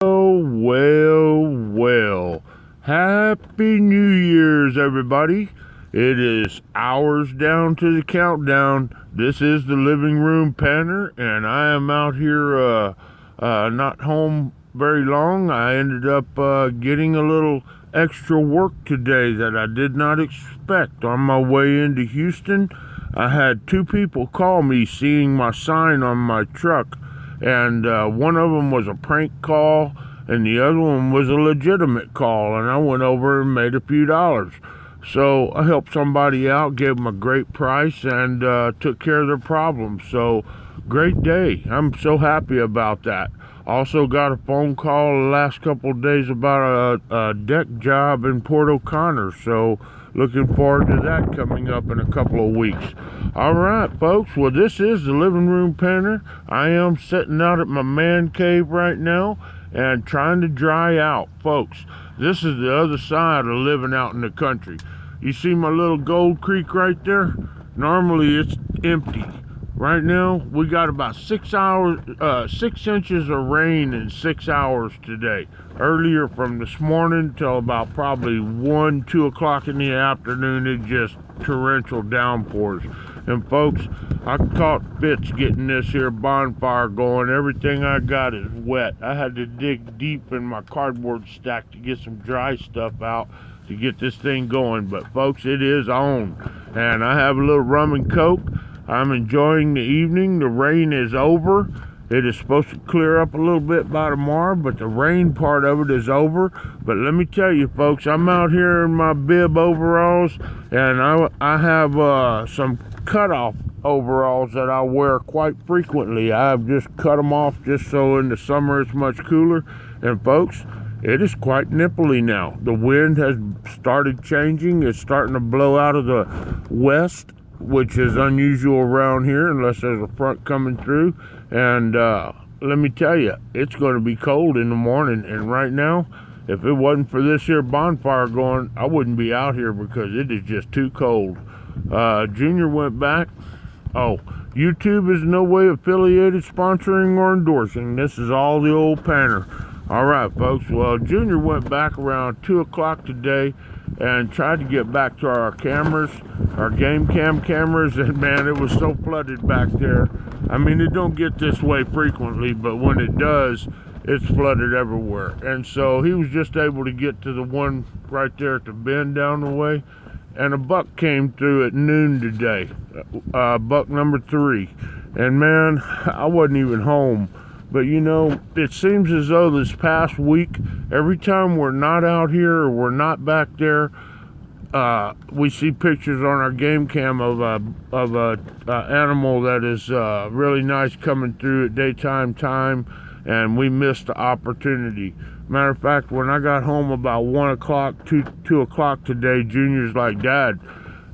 Well. Happy New Year's, everybody. It is hours down to the countdown. This is the Living Room Panner, and I am out here not home very long. I ended up getting a little extra work today that I did not expect. On my way into Houston, I had two people call me seeing my sign on my truck, and one of them was a prank call and the other one was a legitimate call, and I went over and made a few dollars. So I helped somebody out, gave them a great price, and took care of their problems. So great day. I'm so happy about that. Also got a phone call the last couple of days about a deck job in Port O'Connor. So looking forward to that coming up in a couple of weeks. All right, folks. Well, this is the Living Room Panner. I am sitting out at my man cave right now and trying to dry out. Folks, this is the other side of living out in the country. You see my little Gold Creek right there? Normally it's empty. Right now we got about 6 inches of rain in 6 hours today. Earlier from this morning till about probably 2 o'clock in the afternoon, it just torrential downpours. And folks, I caught fits getting this here bonfire going. Everything I got is wet. I had to dig deep in my cardboard stack to get some dry stuff out to get this thing going. But folks, it is on. And I have a little rum and coke. I'm enjoying the evening. The rain is over. It is supposed to clear up a little bit by tomorrow, but the rain part of it is over. But let me tell you, folks, I'm out here in my bib overalls, and I have some cutoff overalls that I wear quite frequently. I've just cut them off just so in the summer it's much cooler. And folks, it is quite nipply now. The wind has started changing. It's starting to blow out of the west, which is unusual around here unless there's a front coming through. And let me tell you, it's going to be cold in the morning. And right now, if it wasn't for this here bonfire going, I wouldn't be out here because it is just too cold. Junior went back. Oh, YouTube is no way affiliated, sponsoring, or endorsing. This is all the old Panner. All right, folks. Well, Junior went back around 2 o'clock today and tried to get back to our cameras, our game cam cameras, and man, it was so flooded back there. I mean, it don't get this way frequently, but when it does, it's flooded everywhere. And so he was just able to get to the one right there at the bend down the way, and a buck came through at noon today, buck number 3. And man, I wasn't even home. But you know, it seems as though this past week, every time we're not out here or we're not back there, we see pictures on our game cam of a animal that is really nice coming through at daytime time, and we missed the opportunity. Matter of fact, when I got home about 1 o'clock, 2 o'clock today, Junior's like, "Dad,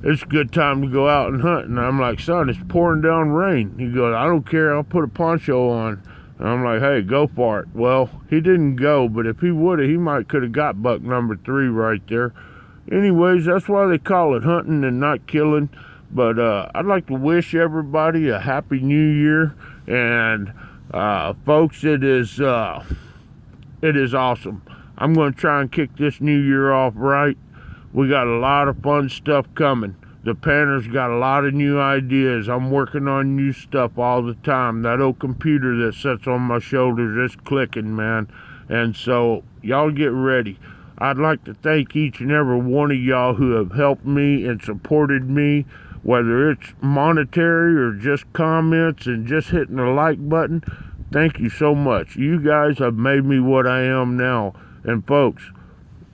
it's a good time to go out and hunt." And I'm like, "Son, it's pouring down rain." He goes, "I don't care, I'll put a poncho on." And I'm like, "Hey, go for it." Well, he didn't go, but if he would have, he might could have got buck number 3 right there. Anyways, that's why they call it hunting and not killing. But I'd like to wish everybody a happy new year. And folks, it is awesome. I'm going to try and kick this new year off right. We got a lot of fun stuff coming. The Panner's got a lot of new ideas. I'm working on new stuff all the time. That old computer that sits on my shoulders is clicking, man. And so, y'all get ready. I'd like to thank each and every one of y'all who have helped me and supported me, whether it's monetary or just comments and just hitting the like button. Thank you so much. You guys have made me what I am now. And folks,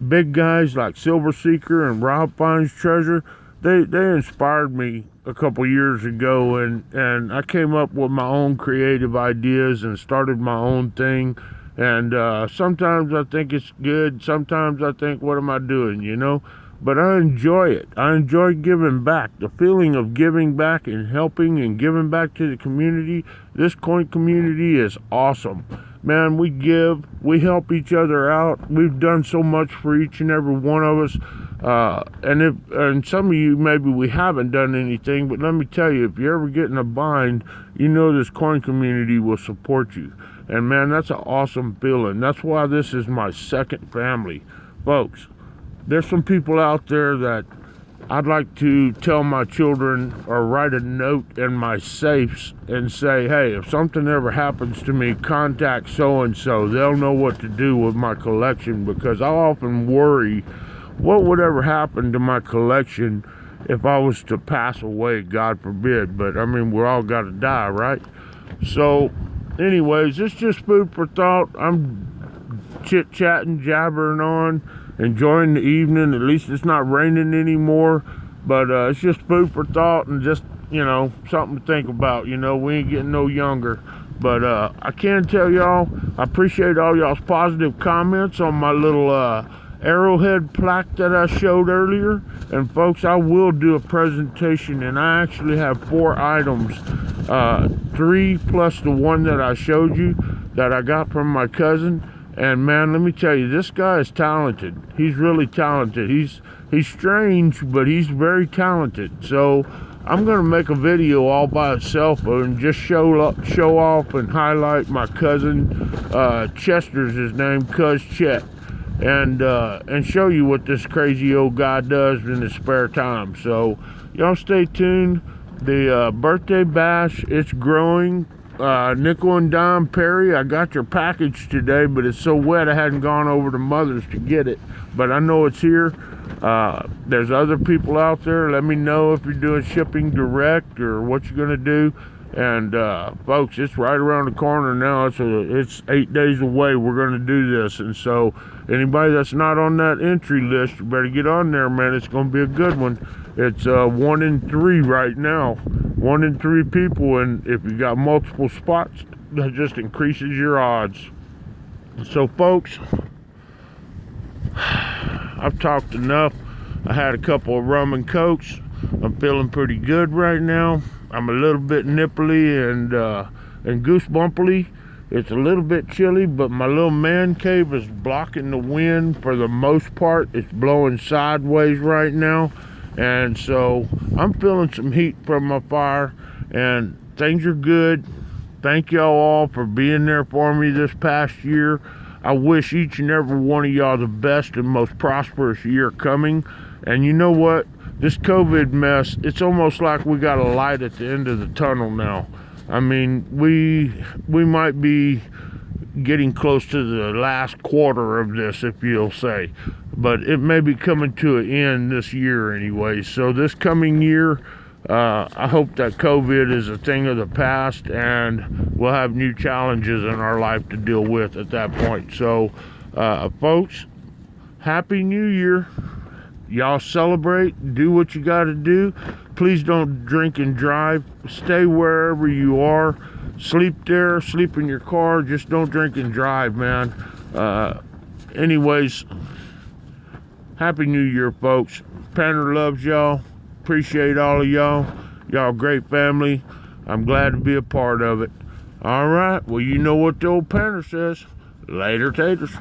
big guys like Silver Seeker and Rob Finds Treasure, they inspired me a couple years ago, and I came up with my own creative ideas and started my own thing. And sometimes I think it's good. Sometimes I think, what am I doing, you know? But I enjoy it. I enjoy giving back. The feeling of giving back and helping and giving back to the community. This coin community is awesome. Man, we give, we help each other out. We've done so much for each and every one of us. And some of you, maybe we haven't done anything, but let me tell you, if you ever get in a bind, you know this coin community will support you. And man, that's an awesome feeling. That's why this is my second family. Folks, there's some people out there that I'd like to tell my children or write a note in my safes and say, hey, if something ever happens to me, contact so-and-so. They'll know what to do with my collection, because I often worry what would ever happen to my collection if I was to pass away, God forbid. But I mean, we're all got to die, right? So anyways, it's just food for thought. I'm chit-chatting, jabbering on, enjoying the evening. At least it's not raining anymore, but it's just food for thought and just, you know, something to think about. You know, we ain't getting no younger. But I can tell y'all, I appreciate all y'all's positive comments on my little arrowhead plaque that I showed earlier. And folks, I will do a presentation, and I actually have 4 items, 3 plus the one that I showed you that I got from my cousin. And man, let me tell you, this guy is talented. He's really talented. He's strange, but he's very talented. So I'm gonna make a video all by itself and just show off and highlight my cousin. Chester's his name, Cuz Chet, and show you what this crazy old guy does in his spare time. So y'all stay tuned. The birthday bash, it's growing. Nickel and dime Perry, I got your package today, but it's so wet I hadn't gone over to Mother's to get it, but I know it's here. There's other people out there. Let me know if you're doing shipping direct or what you're gonna do. And folks, it's right around the corner now. It's 8 days away. We're gonna do this, and so anybody that's not on that entry list, you better get on there, man. It's gonna be a good one. It's 1 in 3 right now. 1 in 3 people, and if you got multiple spots, that just increases your odds. So folks, I've talked enough. I had a couple of rum and cokes. I'm feeling pretty good right now. I'm a little bit nipply and goosebumpily. It's a little bit chilly, but my little man cave is blocking the wind for the most part. It's blowing sideways right now. And so I'm feeling some heat from my fire, and things are good. Thank y'all all for being there for me this past year. I wish each and every one of y'all the best and most prosperous year coming. And you know what? This COVID mess, it's almost like we got a light at the end of the tunnel now. I mean, we might be getting close to the last quarter of this, if you'll say. But it may be coming to an end this year anyway. So this coming year, I hope that COVID is a thing of the past, and we'll have new challenges in our life to deal with at that point. So, folks, Happy New Year. Y'all celebrate, do what you got to do. Please don't drink and drive. Stay wherever you are. Sleep there, sleep in your car. Just don't drink and drive, man. Anyways, Happy New Year, folks. Panner loves y'all. Appreciate all of y'all. Y'all great family. I'm glad to be a part of it. All right. Well, you know what the old Panner says. Later, taters.